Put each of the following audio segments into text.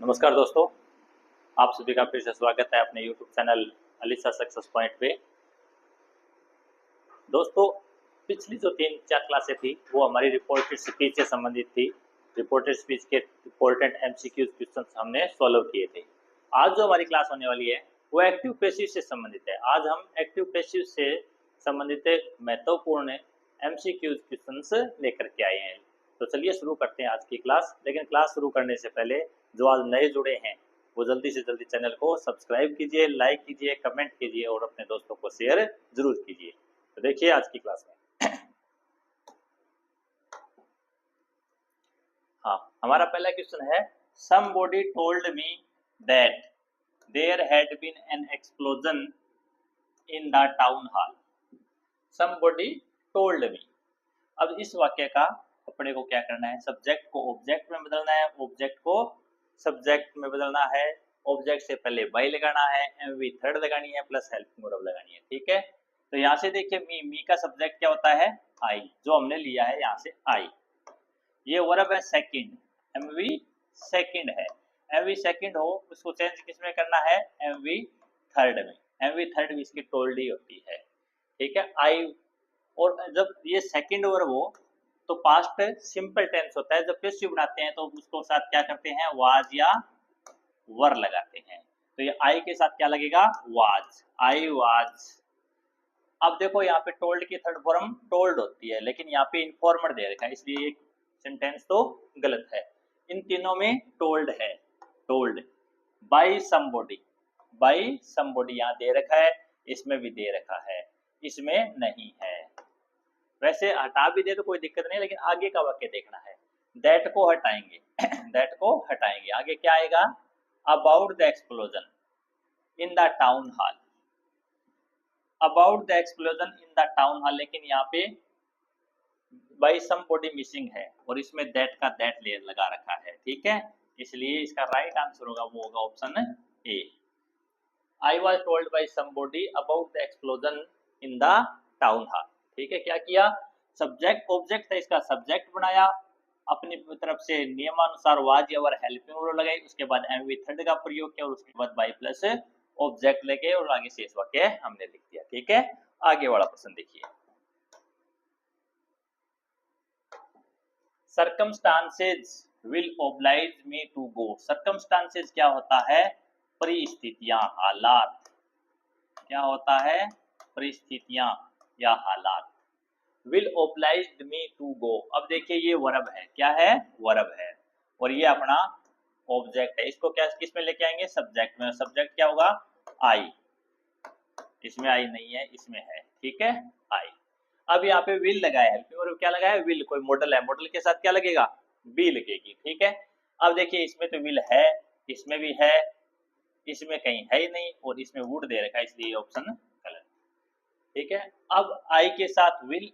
नमस्कार दोस्तों, आप सभी का फिर से स्वागत है अपने YouTube channel Alisa success point पे। दोस्तों, पिछली जो 3-4 क्लासें थी वो हमारी रिपोर्टेड स्पीच से संबंधित थी। रिपोर्टेड स्पीच के इम्पोर्टेंट एमसीक्यू क्वेश्चन हमने सॉल्व किए थे। आज जो हमारी क्लास होने वाली है वो एक्टिव पैसिव से संबंधित है। आज हम एक्टिव पैसिव से संबंधित महत्वपूर्ण एमसीक्यू क्वेश्चन लेकर के आए हैं। तो चलिए शुरू करते हैं आज की क्लास। लेकिन क्लास शुरू करने से पहले जो आज नए जुड़े हैं वो जल्दी से जल्दी चैनल को सब्सक्राइब कीजिए, लाइक कीजिए, कमेंट कीजिए और अपने दोस्तों को शेयर जरूर कीजिए। तो देखिए आज की क्लास में हाँ, हमारा पहला क्वेश्चन है somebody told me that there had been an explosion in the town hall. somebody told me। अब इस वाक्य का अपने को क्या करना है, सब्जेक्ट को ऑब्जेक्ट में बदलना है, ऑब्जेक्ट को सब्जेक्ट में बदलना है, ऑब्जेक्ट से पहले बाई लगाना है, एमवी थर्ड लगानी है, प्लस हेल्पिंग वर्ब लगानी है। ठीक है, तो यहाँ से देखिए मी का सब्जेक्ट क्या होता है, आई, जो हमने लिया है यहाँ से आई। ये वर्ब है सेकंड, एमवी सेकंड है। एमवी सेकंड हो उसको चेंज किसमें करना है, एमवी थर्ड में। एमवी थर्ड भी इसकी टोल्ड ही होती है। ठीक है, आई, और जब ये सेकंड वर्ब हो तो पास्ट सिंपल टेंस होता है। जब पैसिव बनाते हैं तो उसको साथ क्या करते हैं, वाज या वर लगाते हैं। तो ये आई के साथ क्या लगेगा, वाज, आई वाज। अब देखो यहाँ पे टोल्ड की थर्ड फॉर्म टोल्ड होती है, लेकिन यहाँ पे इन्फॉर्मर दे रखा है, इसलिए एक सेंटेंस तो गलत है। इन तीनों में टोल्ड है, told by somebody, by somebody यहाँ दे रखा है, इसमें भी दे रखा है, इसमें नहीं है। वैसे हटा भी दे तो कोई दिक्कत नहीं, लेकिन आगे का वाक्य देखना है। दैट को हटाएंगे दैट को हटाएंगे, आगे क्या आएगा, about the explosion in the town hall, about the explosion in the town hall. लेकिन यहाँ पे बाय समबॉडी मिसिंग है और इसमें दैट का दैट लेयर लगा रखा है। ठीक है, इसलिए इसका राइट आंसर होगा वो होगा option A. I was told by somebody about the explosion in the town hall. ठीक है, क्या किया, सब्जेक्ट ऑब्जेक्ट है, इसका सब्जेक्ट बनाया, अपनी तरफ से नियमानुसार वाज या वर हेल्पिंग वर्ब लगाई, उसके बाद एमवी थर्ड का प्रयोग किया और उसके बाद बाय प्लस ऑब्जेक्ट लेके और आगे शेष वाक्य हमने लिख दिया। ठीक है, आगे वाला प्रश्न देखिए। Circumstances will oblige me to go. Circumstances क्या होता है, परिस्थितियां, हालात। क्या होता है, परिस्थितियां या हालात। Will obliged me to go, अब देखिए ये वर्ब है, क्या है, वर्ब है, और ये अपना ऑब्जेक्ट है। इसको क्या किस में लेके आएंगे, सब्जेक्ट में। सब्जेक्ट क्या होगा, आई, इसमें आई नहीं है, इसमें है। ठीक है, आई। अब यहाँ पे विल लगा है, हेल्पिंग वर्ब क्या लगा है, विल। कोई मॉडल है, मॉडल के साथ क्या लगेगा, बी लगेगी। ठीक है, अब देखिए इसमें तो विल है, इसमें भी है, इसमें कहीं है ही नहीं, और इसमें वुड दे रखा है, इसलिए ऑप्शन गलत। ठीक है, अब आई के साथ विल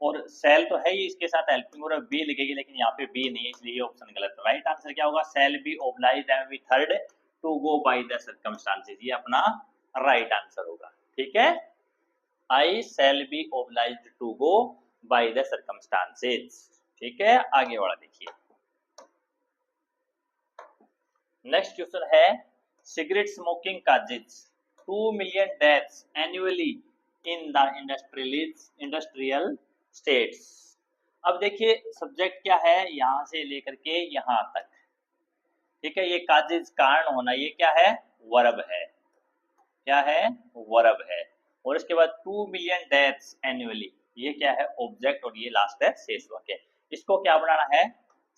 और सेल तो है ही, इसके साथ हेल्पिंग वर्ब बी लगेगी, लेकिन यहाँ पे बी नहीं है, इसलिए ऑप्शन गलत। राइट आंसर क्या होगा, shall be obliged and third to go by the circumstances, ये अपना राइट आंसर होगा। ठीक है, I shall be obliged to go by the circumstances. ठीक है, आगे वाला देखिए। नेक्स्ट क्वेश्चन है, cigarette smoking causes 2 million deaths annually in the industrial states. अब देखिए सब्जेक्ट क्या है, यहां से लेकर के यहां तक। ठीक है, ये काजेज कारण होना, ये क्या है, वर्ब है। क्या है, वर्ब है। और इसके बाद 2 मिलियन डेथ्स एनुअली, ये क्या है, ऑब्जेक्ट, और ये लास्ट है शेष वाक्य। इसको क्या बनाना है,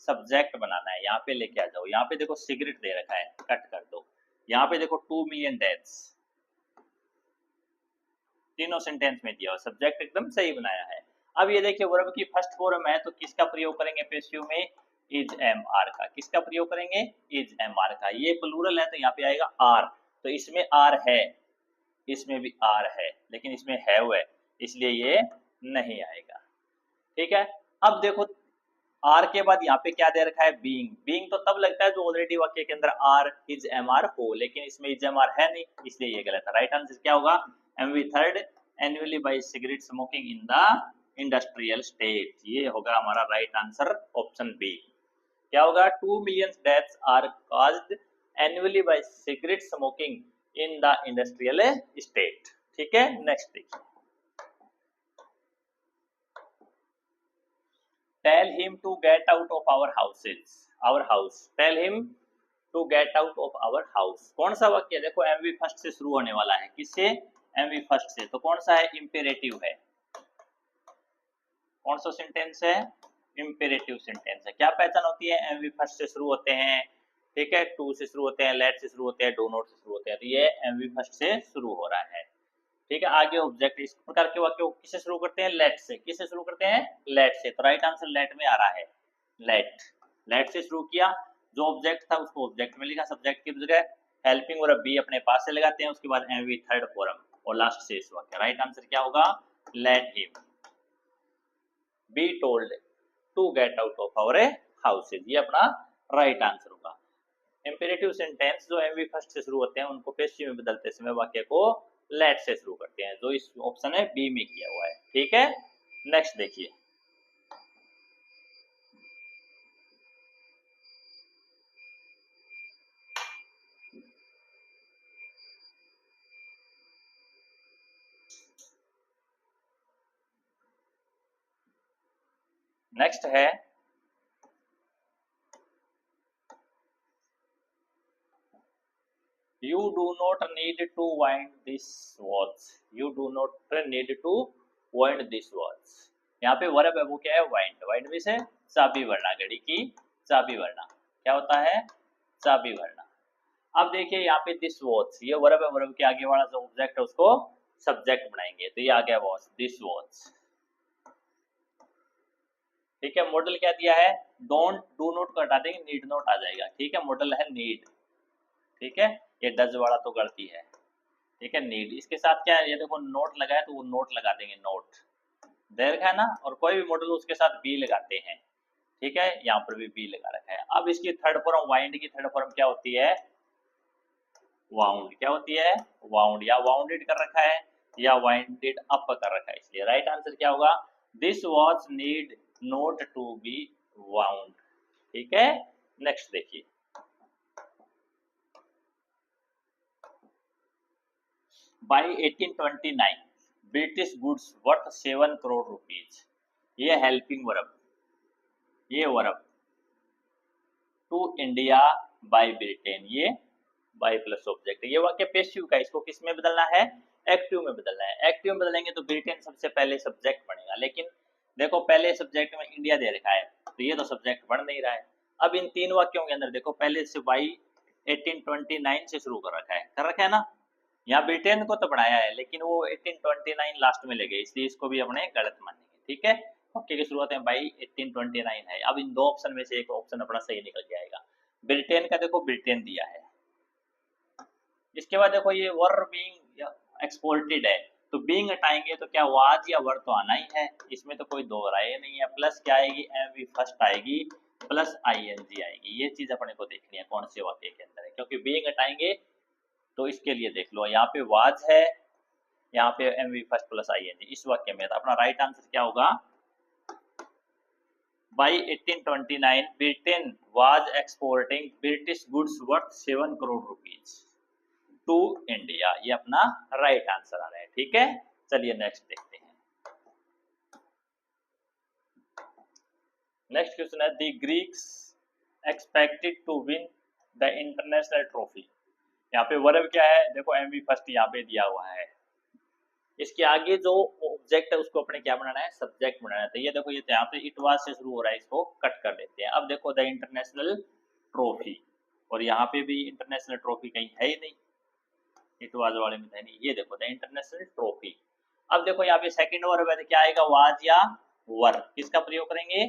सब्जेक्ट बनाना है। यहाँ पे लेके आ जाओ, यहाँ पे देखो सिगरेट दे रखा है, कट कर दो। यहाँ पे देखो 2 मिलियन डेथ्स, तीनों सेंटेंस में दिया, सब्जेक्ट एकदम सही बनाया है। अब ये देखिए वर्ब की फर्स्ट फॉर्म है, तो किसका प्रयोग करेंगे पैसिव में, इज एम आर का। किसका प्रयोग करेंगे, इज एम आर का। ये प्लूरल है तो यहाँ पे आएगा आर, तो इसमें आर है, इसमें भी आर है, लेकिन इसमें हैव है, इसलिए ये नहीं आएगा। ठीक है, अब देखो आर के बाद यहाँ पे क्या दे रखा है, बीइंग। बीइंग तो तब लगता है जो ऑलरेडी वाक्य के अंदर आर इज एम आर हो, लेकिन इसमें इज एम आर है नहीं, इसलिए ये गलत है। राइट आंसर क्या होगा, MV third annually by cigarette smoking in the industrial state, ये होगा हमारा राइट आंसर ऑप्शन बी। क्या होगा, 2 million deaths are caused annually by cigarette smoking in the industrial state. ठीक है, नेक्स्ट देखिए, tell him to get out of our houses, our house, tell him to get out of our house. कौन सा वाक्य, देखो MV first से शुरू होने वाला है, किससे, एमवी फर्स्ट से, तो कौन सा है, इंपेरेटिव है, कौन सा सेंटेंस है, इंपेरेटिव सेंटेंस है। क्या पहचान होती है, एमवी फर्स्ट से शुरू होते हैं, ठीक है, टू से शुरू होते हैं, लेट से शुरू होते हैं, डू नॉट से शुरू होते हैं, तो ये एमवी फर्स्ट से शुरू हो रहा है। ठीक है, आगे ऑब्जेक्ट, इस प्रकार के वाक्य किससे शुरू करते हैं, लेट से, किससे शुरू करते हैं, लेट से, तो राइट आंसर लेट में आ रहा है, लेट, लेट से शुरू किया, जो ऑब्जेक्ट था उसको ऑब्जेक्ट में लिखा, सब्जेक्ट की जगह हेल्पिंग और बी अपने पास से लगाते हैं, उसके बाद एमवी थर्ड फॉर्म और लास्ट से इस वाक्य, राइट आंसर क्या होगा, let him be told to get out of our houses, ये अपना राइट आंसर होगा। इंपेरेटिव सेंटेंस जो एमवी फर्स्ट से शुरू होते हैं उनको पेशिव में बदलते समय वाक्य को लेट से शुरू करते हैं, जो इस ऑप्शन है बी में किया हुआ है। ठीक है, नेक्स्ट देखिए, नेक्स्ट है You do not need to wind this watch. You do not need to wind this watch. यहाँ पे वर्ब है वो क्या है, wind, wind में से चाबी भरना, घड़ी की चाबी भरना, क्या होता है, चाबी भरना। अब देखिए यहाँ पे दिस वॉच, ये वर्ब है, वर्ब के आगे वाला जो ऑब्जेक्ट है उसको सब्जेक्ट बनाएंगे, तो ये आ गया वॉच, दिस वॉच। ठीक है, मॉडल क्या दिया है, डोंट, डू नॉट को हटा देंगे, नीड नॉट आ जाएगा। ठीक है, मॉडल है नीड, ठीक है, ये डज वाला तो गलती है। ठीक है, नीड, इसके साथ क्या है, ये देखो नोट लगा है तो वो नोट लगा देंगे, नोट दे रखा है ना, और कोई भी मॉडल उसके साथ बी लगाते हैं। ठीक है, यहाँ पर भी बी लगा रखा है। अब इसकी थर्ड फॉर्म, वाइंड की थर्ड फॉर्म क्या होती है, वाउंड, क्या होती है, वाउंड, या वाउंडेड कर रखा है या वाइंडेड अप कर रखा है, इसलिए राइट आंसर क्या होगा, this watch need not to be wound. ठीक है, नेक्स्ट देखिए, by 1829 British goods worth 7 crore rupees, ये हेल्पिंग वर्ब, ये verb to India by Britain, ये बाय प्लस ऑब्जेक्ट, ये वाक्य पेसिव का, इसको किस में बदलना है, एक्टिव में बदलना है। एक्टिव में बदलेंगे तो ब्रिटेन सबसे पहले सब्जेक्ट बनेगा, लेकिन देखो पहले सब्जेक्ट में इंडिया दे रखा है तो ये तो सब्जेक्ट बन नहीं रहा है। अब इन तीन वाक्यों के अंदर देखो पहले से बाई 1829 से शुरू कर रखा है ना, यहाँ ब्रिटेन को तो बढ़ाया है लेकिन वो 1829 लास्ट में ले गए, इसलिए इसको भी अपने गलत मानेंगे। ठीक है, वाक्य की शुरुआत में बाई 1829 है। अब इन दो ऑप्शन में से एक ऑप्शन अपना सही निकल जाएगा। ब्रिटेन का देखो ब्रिटेन दिया है, इसके बाद देखो ये वर बीइंग एक्सपोर्टेड है, तो बीइंग हटाएंगे तो क्या वाज या वर तो आना ही है, इसमें तो कोई दो राय नहीं है। प्लस क्या आएगी, एमवी फर्स्ट आएगी प्लस आईएनजी आएगी, ये चीज अपने को देखनी है कौन से वाक्य के अंदर है, क्योंकि बीइंग हटाएंगे तो इसके लिए देख लो यहाँ पे वाज है, यहाँ पे एमवी फर्स्ट प्लस आईएनजी इस वाक्य में, तो अपना राइट आंसर क्या होगा, by 1829 Britain was exporting British goods worth 7 crore rupees to India, ये अपना राइट आंसर आ रहा है। ठीक है, चलिए नेक्स्ट देखते हैं। नेक्स्ट क्वेश्चन है, the Greeks expected to win the international trophy, यहाँ पे वर्ब क्या है, देखो एमवी फर्स्ट यहाँ पे दिया हुआ है, इसके आगे जो ऑब्जेक्ट है उसको अपने क्या बनाना है, सब्जेक्ट बनाना है। तो ये देखो ये यहाँ पे इट वाज से शुरू हो रहा है, इसको कट कर देते हैं। अब देखो द इंटरनेशनल ट्रॉफी, और यहाँ पे भी इंटरनेशनल ट्रॉफी कहीं है ही नहीं, इट वाज वाले में है नहीं, ये देखो द इंटरनेशनल ट्रॉफी। अब देखो यहाँ पे सेकंड वर्ब है, क्या आएगा, वाज या वर, किसका प्रयोग करेंगे,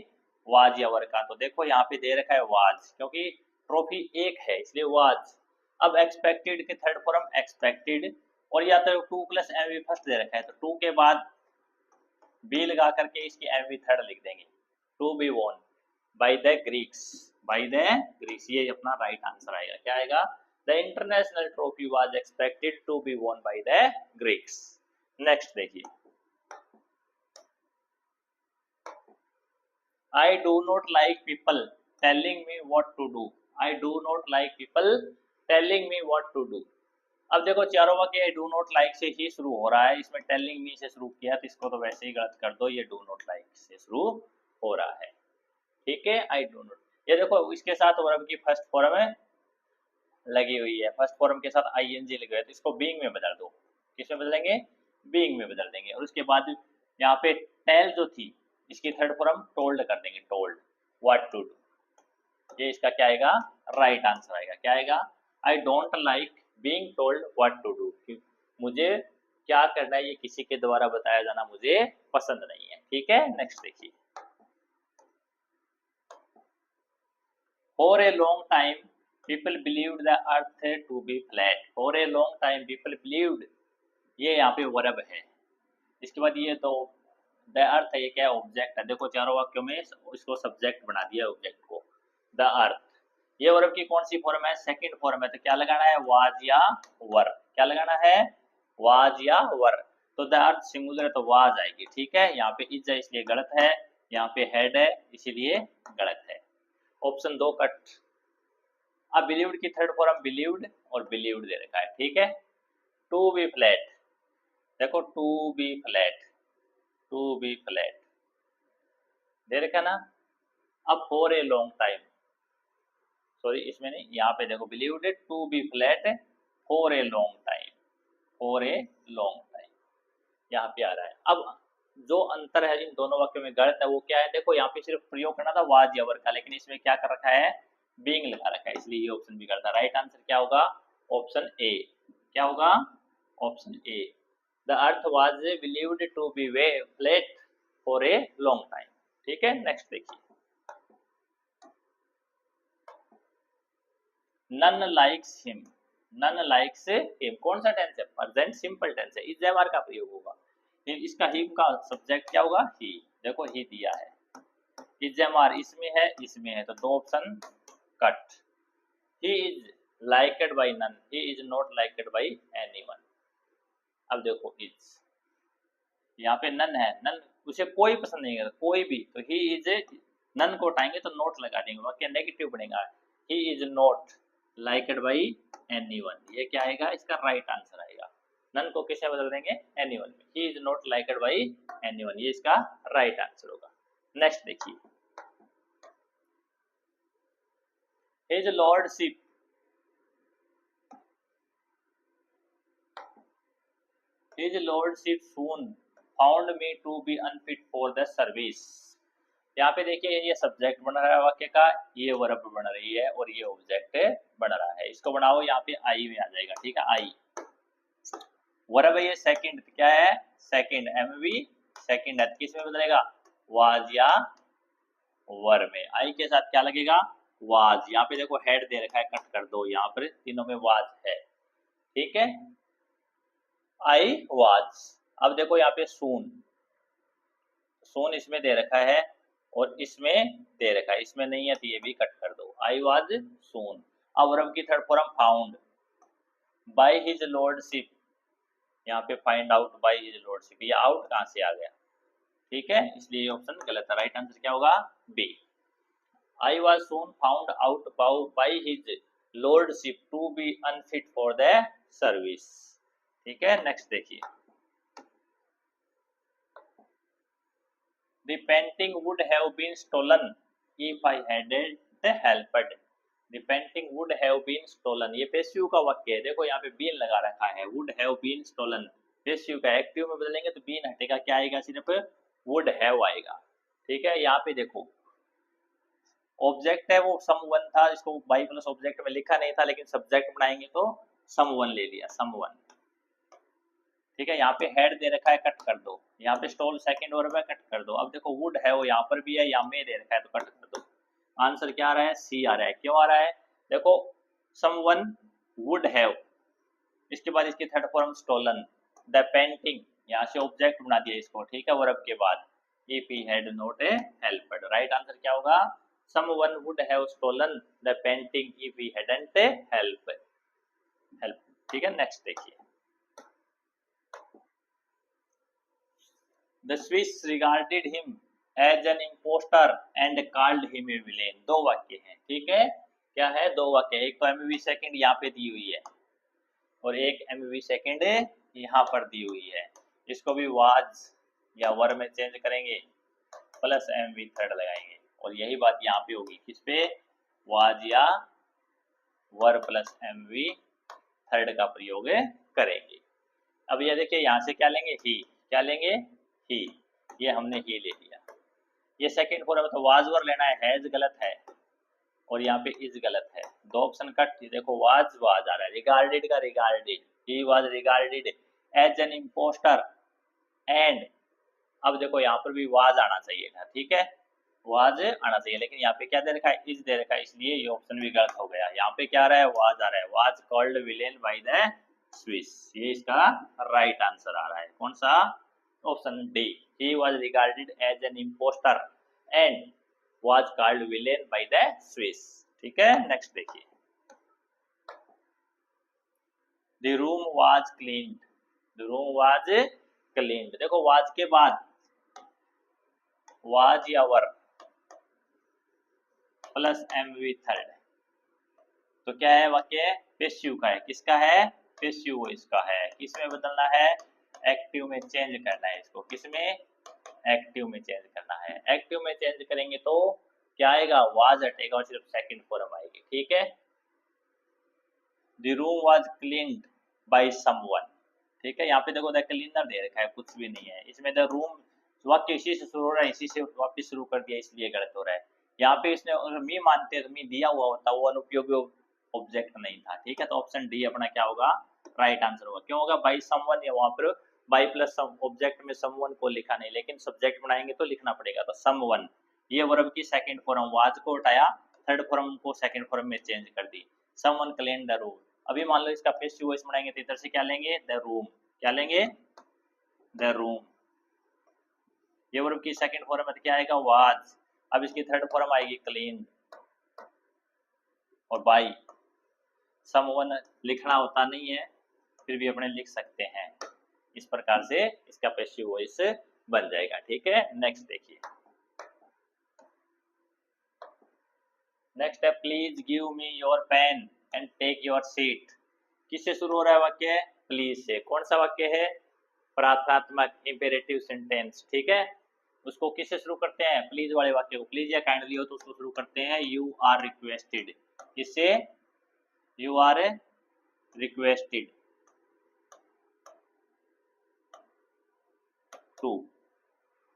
वाज या वर का। तो देखो यहाँ पे दे रखा है वाज, क्योंकि ट्रॉफी एक है इसलिए वाज। अब एक्सपेक्टेड के थर्ड फॉर्म एक्सपेक्टेड, और या तो 2 प्लस एमवी फर्स्ट दे रखा है तो 2 के बाद बी लगा करके इसकी एमवी थर्ड लिख देंगे, to be won by the Greeks, by the Greeks, ये अपना राइट आंसर आएगा। क्या आएगा, the international trophy was expected to be won by the Greeks. Next देखिए, I do not like people telling me what to do. I do not like people telling me what to do. अब देखो चारों वाक्य आई do not like से ही शुरू हो रहा है, इसमें टेलिंग मी से शुरू किया तो इसको तो वैसे ही गलत कर दो, ये डू नॉट लाइक से शुरू हो रहा है, ठीक है। आई डू नॉट, ये देखो इसके साथ वर्ब की फर्स्ट फॉर्म है लगी हुई है, फर्स्ट फॉर्म के साथ आईएनजी लगे हुए, तो इसको बीइंग में बदल दो। किसमें बदलेंगे? बीइंग में बदल देंगे। और उसके बाद यहाँ पे टेल जो थी इसकी थर्ड फॉर्म टोल्ड कर देंगे, टोल्ड व्हाट टू डू। ये इसका क्या आएगा? राइट आंसर आएगा। क्या आएगा? I don't like being told what to do, मुझे क्या करना है ये किसी के द्वारा बताया जाना मुझे पसंद नहीं है, ठीक है। नेक्स्ट देखिए, for a long time people believed the earth to be flat. For a long time people believed, ये यहाँ पे वर्ब है। इसके बाद ये तो द अर्थ है, ये क्या है? ऑब्जेक्ट है। देखो चारों वाक्यों में इसको सब्जेक्ट बना दिया ऑब्जेक्ट को, द अर्थ। ये वर्ब की कौन सी फॉर्म है? सेकंड फॉर्म है, तो क्या लगाना है? वाज या वर। क्या लगाना है? वाज या वर। तो द अर्थ सिंगुलर है तो वाज आएगी, ठीक है। यहाँ पे इज है इसलिए गलत है, यहाँ पे हेड है इसीलिए गलत है। Option 2 cut. अब बिलीव्ड की थर्ड फॉर्म बिलीव्ड और बिलीव्ड दे रखा है, ठीक है। टू बी फ्लैट, देखो to be flat, to be flat दे रखा ना। अब for a long time, sorry इसमें नहीं, यहाँ पे देखो believed to be flat for a long time, for a long time यहाँ पे आ रहा है। अब जो अंतर है इन दोनों वाक्यों में गलत है वो क्या है? देखो यहाँ पे सिर्फ प्रयोग करना था वाज या वर का, लेकिन इसमें क्या कर रखा है? बीइंग लगा रखा है, इसलिए ये ऑप्शन भी गलत है। राइट आंसर क्या होगा? Option A. क्या होगा? Option A. The earth was believed to be way flat for a long time, ठीक है। नेक्स्ट देखिए, none likes him, none likes him कौन सा टेंस है? प्रेजेंट सिंपल टेंस है, इज एम का प्रयोग होगा। इसका हिम का सब्जेक्ट क्या होगा? ही। देखो ही दिया है, इज एम इसमें है, इसमें है, तो दो option cut. He is liked by none, he is not liked by anyone. अब देखो इज, यहाँ पे नन है, नन उसे कोई पसंद नहीं करता, कोई भी, तो ही इज, नन को उठाएंगे तो नॉट लगा देंगे, वाक्य नेगेटिव बनेगा। ही is not liked by anyone, ये क्या आएगा? इसका राइट आंसर आएगा। नन को किसे बदल देंगे? एनीवन में। He is not liked by anyone, ये इसका राइट आंसर होगा। नेक्स्ट देखिए, his lordship, his lordship soon found me to be unfit for the service. यहाँ पे देखिए ये सब्जेक्ट बन रहा है वाक्य का, ये वर्ब बन रही है और ये ऑब्जेक्ट बन रहा है। इसको बनाओ, यहाँ पे आई में आ जाएगा, ठीक है। आई वर्ब है, ये सेकंड क्या है? सेकंड, एमवी सेकंड है, किस में बदलेगा? वाज या वर में। आई के साथ क्या लगेगा? वाज। यहाँ पे देखो हेड दे रखा है, कट कर दो, यहाँ पर तीनों में वाज है, ठीक है। I was. अब देखो यहाँ पे सून, सून इसमें दे रखा है और इसमें दे रखा है, इसमें नहीं है तो ये भी कट कर दो। आई वाज सून। अब वर्ब की third form found by his lordship, यहाँ पे find out by his lordship, ये आउट कहाँ से आ गया? ठीक है, इसलिए ये ऑप्शन गलत है। राइट आंसर क्या होगा? B. I was soon found out by his lordship to be unfit for the service, ठीक है। नेक्स्ट देखिए, The painting would have been stolen if I hadn't helped. The painting would have been stolen, ये passive का वाक्य है। देखो यहाँ पे बीन लगा रखा है, would have been stolen passive का, एक्टिव में बदलेंगे तो बीन हटेगा, क्या आएगा? सिर्फ would have आएगा, ठीक है। यहाँ पे देखो ऑब्जेक्ट है वो someone था, इसको बाई प्लस ऑब्जेक्ट में लिखा नहीं था, लेकिन सब्जेक्ट बनाएंगे तो someone ले लिया, someone, ठीक है। यहाँ पे हेड दे रखा है, कट कर दो। यहाँ पे स्टोल सेकंड वर्ब है, कट कर दो। अब देखो वुड है वो यहाँ पर भी है, यहाँ में दे रखा है तो कट कर दो। आंसर क्या आ रहा है? सी आ रहा है। क्यों आ रहा है? देखो समवन वुड हैव, इसके बाद इसकी third form stolen, the painting, यहाँ से ऑब्जेक्ट बना दिया इसको, ठीक है, वर्ब के बाद। If he had not helped, right answer क्या होगा? Someone would have stolen the painting if he hadn't help, ठीक है। नेक्स्ट देखिए, The Swiss regarded him as an impostor and called him a villain. दो वाक्य हैं, ठीक है, क्या है, दो वाक्य। एक तो एमवी सेकंड यहाँ पे दी हुई है और एक एमवी सेकंड यहाँ पर दी हुई है। इसको भी वाज या वर में चेंज करेंगे, प्लस एमवी थर्ड लगाएंगे और यही बात यहाँ पे होगी, किस पे, वाज या वर प्लस एमवी थर्ड का प्रयोग करेंगे। अब ये देखिए यहाँ से क्या लेंगे, ही, क्या लेंगे, ही, ये हमने ही ले लिया। ये सेकंड फॉर्म तो वाज वर लेना है, हैज गलत है और यहाँ पे इज गलत है, दो ऑप्शन कट। देखो वाज वाज आ रहा है, रिगार्डेड का regarded, he was regarded as an impostor and, अब देखो यहाँ पर भी वाज आना चाहिए था, ठीक है, वाज आना चाहिए, लेकिन यहाँ पे क्या दे रखा है, इज दे रखा है, इसलिए ये ऑप्शन भी गलत हो गया। यहाँ पे क्या आ रहा है, वाज आ रहा है, was called villain by the Swiss, ये इसका राइट आंसर आ रहा है। कौन सा, option D, he was regarded as an impostor and was called villain by the Swiss, ठीक है। नेक्स्ट देखिए, the room was cleaned, the room was cleaned. देखो वाज के बाद वाज या वर प्लस एमवी थर्ड, तो क्या है वाक्य, पैसिव का है, किसका है, पैसिव इसका है। किसमें बदलना है, एक्टिव में चेंज करना है इसको, किसमें, एक्टिव में चेंज करना है। एक्टिव में चेंज करेंगे तो क्या आएगा, वाज हटेगा और सिर्फ सेकंड फॉर्म आएगी, ठीक है। The room was cleaned by someone, ठीक है। यहाँ पे देखो द क्लीनर दे रखा है, कुछ भी नहीं है इसमें। द रूम वाक्य इसी से शुरू हो रहा है, इसी से वापस शुरू कर दिया, इसलिए गलत हो रहा है। यहाँ पे इसने अगर मी मानते तो मी दिया हुआ होता, वो अनुपयोगी ऑब्जेक्ट नहीं था, ठीक है। तो ऑप्शन डी अपना क्या होगा, राइट आंसर होगा। क्यों होगा, बाई समवन, या वहां पर बाई प्लस सम, ऑब्जेक्ट में समवन को लिखा नहीं, लेकिन सब्जेक्ट बनाएंगे तो लिखना पड़ेगा। तो समवन, ये वर्ब की सेकंड फॉर्म, वाज को हटाया, थर्ड फॉर्म को सेकंड फॉर्म में चेंज कर दी, समवन क्लीन द रूम। अभी मान लो इसका पैसिव वॉइस बनाएंगे तो इधर से क्या लेंगे, द रूम, क्या लेंगे, द रूम। ये वर्ब की सेकंड फॉर्म में क्या आएगा, वाज। अब इसकी थर्ड फॉर्म आएगी क्लीन और बाई। समवन लिखना होता नहीं है, फिर भी अपने लिख सकते हैं, इस प्रकार से इसका पैसिव वॉइस बन जाएगा, ठीक है। नेक्स्ट देखिए, नेक्स्ट है, please give me your pen and take your seat. किससे शुरू हो रहा है वाक्य, प्लीज से। कौन सा वाक्य है, प्रार्थनात्मक इंपेरेटिव सेंटेंस, ठीक है। उसको किससे शुरू करते हैं, प्लीज वाले वाक्य को, प्लीज या काइंडली हो तो उसको शुरू करते हैं यू आर रिक्वेस्टेड, किससे, यू आर रिक्वेस्टेड टू,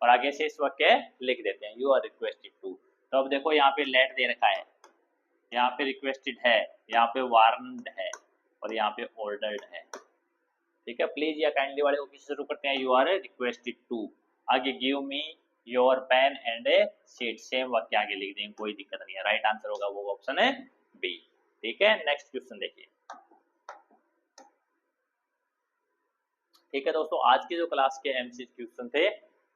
और आगे से इस वाक्य लिख देते हैं यू आर रिक्वेस्टेड टू। तो अब देखो यहाँ पे लेट दे रखा है, यहाँ पे रिक्वेस्टेड है, यहाँ पे वार्नड है और यहाँ पे ऑर्डर्ड है, ठीक है। प्लीज या काइंडली वाले को किससे शुरू करते हैं, यू आर रिक्वेस्टेड टू, आगे give me your pen and a sheet, same वाक्य आगे लिख देंगे, कोई दिक्कत नहीं है। राइट आंसर होगा वो ऑप्शन है बी, ठीक है। नेक्स्ट क्वेश्चन देखिए, ठीक है दोस्तों, आज के जो क्लास के एमसीक्यू क्वेश्चन थे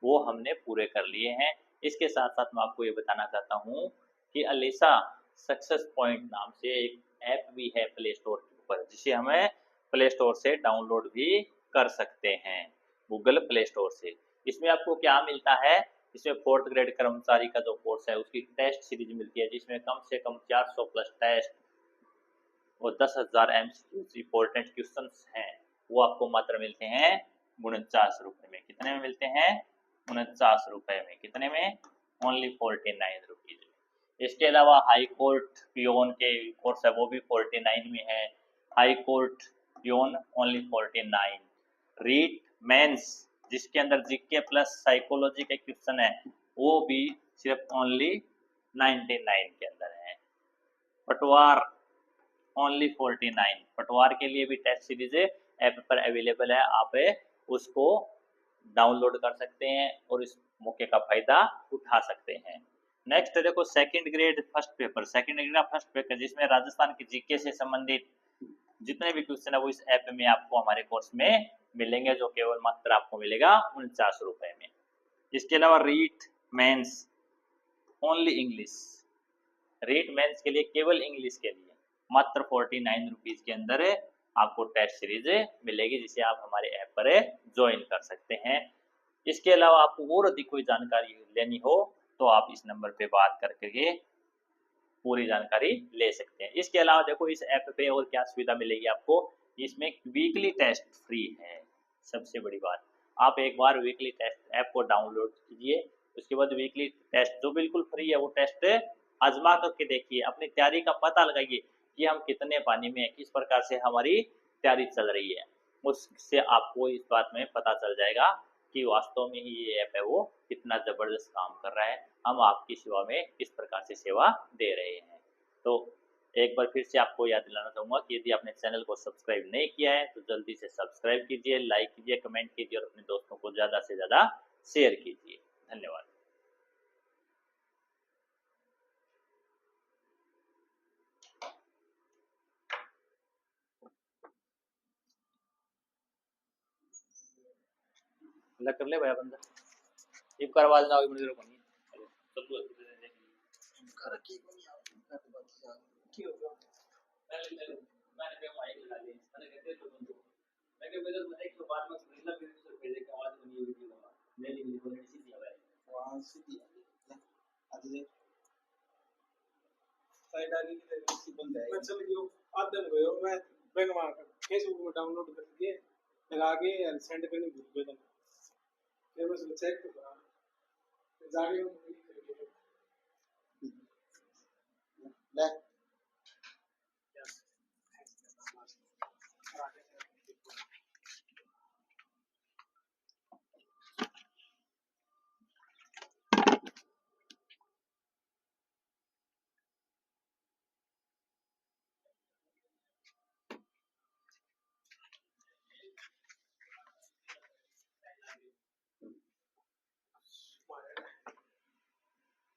वो हमने पूरे कर लिए हैं। इसके साथ साथ मैं आपको ये बताना चाहता हूँ कि अलीसा सक्सेस पॉइंट नाम से एक ऐप भी है प्ले स्टोर के ऊपर, जिसे हमें प्ले स्टोर से डाउनलोड भी कर सकते हैं, गूगल प्ले स्टोर से। इसमें आपको क्या मिलता है, इसमें 4th ग्रेड कर्मचारी का जो कोर्स है उसकी टेस्ट सीरीज मिलती है, जिसमें कम से कम 400 प्लस टेस्ट और 10,000 एमसीक्यू इंपॉर्टेंट क्वेश्चन हैं, वो आपको मात्र मिलते हैं 49 रुपए में। कितने में मिलते हैं, 49 रुपए में। कितने में, ओनली 49 रुपीज। इसके अलावा हाई कोर्ट पियोन के कोर्स है, वो भी 49 में है, high court peon only 49। REET mains, जिसके अंदर जीके प्लस साइकोलॉजी के क्वेश्चन है, वो भी सिर्फ ओनली 99 के अंदर है। पटवार ओनली 49, पटवार के लिए भी टेस्ट सीरीज ऐप पर अवेलेबल है, आप उसको डाउनलोड कर सकते हैं और इस मौके का फायदा उठा सकते हैं। नेक्स्ट देखो, second grade first paper, second grade first paper जिसमें राजस्थान की जीके से संबंधित जितने भी क्वेश्चन है वो इस ऐप में आपको हमारे कोर्स में मिलेंगे, जो केवल मात्र आपको मिलेगा 49 रुपए में। इसके अलावा REET mains only English, REET mains के लिए केवल इंग्लिश के लिए मात्र 49 रुपीज के अंदर आपको टेस्ट सीरीज मिलेगी, जिसे आप हमारे ऐप पर ज्वाइन कर सकते हैं। इसके अलावा आपको और अधिक कोई जानकारी लेनी हो तो आप इस नंबर पे बात करके पूरी जानकारी ले सकते हैं। इसके अलावा देखो इस ऐप पे और क्या सुविधा मिलेगी आपको, इसमें वीकली टेस्ट फ्री है। सबसे बड़ी बात, आप एक बार वीकली टेस्ट ऐप को डाउनलोड कीजिए, उसके बाद वीकली टेस्ट जो बिल्कुल फ्री है वो टेस्ट आजमा करके देखिए, अपनी तैयारी का पता लगाइए कि हम कितने पानी में किस प्रकार से हमारी तैयारी चल रही है। उससे आपको इस बात में पता चल जाएगा कि वास्तव में ही ये ऐप है वो कितना ज़बरदस्त काम कर रहा है, हम आपकी सेवा में किस प्रकार से सेवा दे रहे हैं। तो एक बार फिर से आपको याद दिलाना चाहूँगा कि यदि आपने चैनल को सब्सक्राइब नहीं किया है तो जल्दी से सब्सक्राइब कीजिए, लाइक कीजिए, कमेंट कीजिए और अपने दोस्तों को ज़्यादा से ज़्यादा शेयर कीजिए। धन्यवाद। अल्लाह कर ले भैया बंदा इब कर आवाज ना होगी मुझे को नहीं चलो घर की की हो गया पहले मैंने पे माइक लगा ली मैंने कहते तो बंदो मैं के मेरे बताए कि बाद में सुनीला फिर से भेजे के आवाज बनी वीडियो लगा मेरी वीडियो ने सीधी आवाज वहां सीधी आज दे साइड आगे की तरफ बंद है मैं चल गयो आदन गयो मैं बैंक में फेसबुक में डाउनलोड कर दिए लगा के सेंड करने भूल गया फिर मैं चेक करा जाके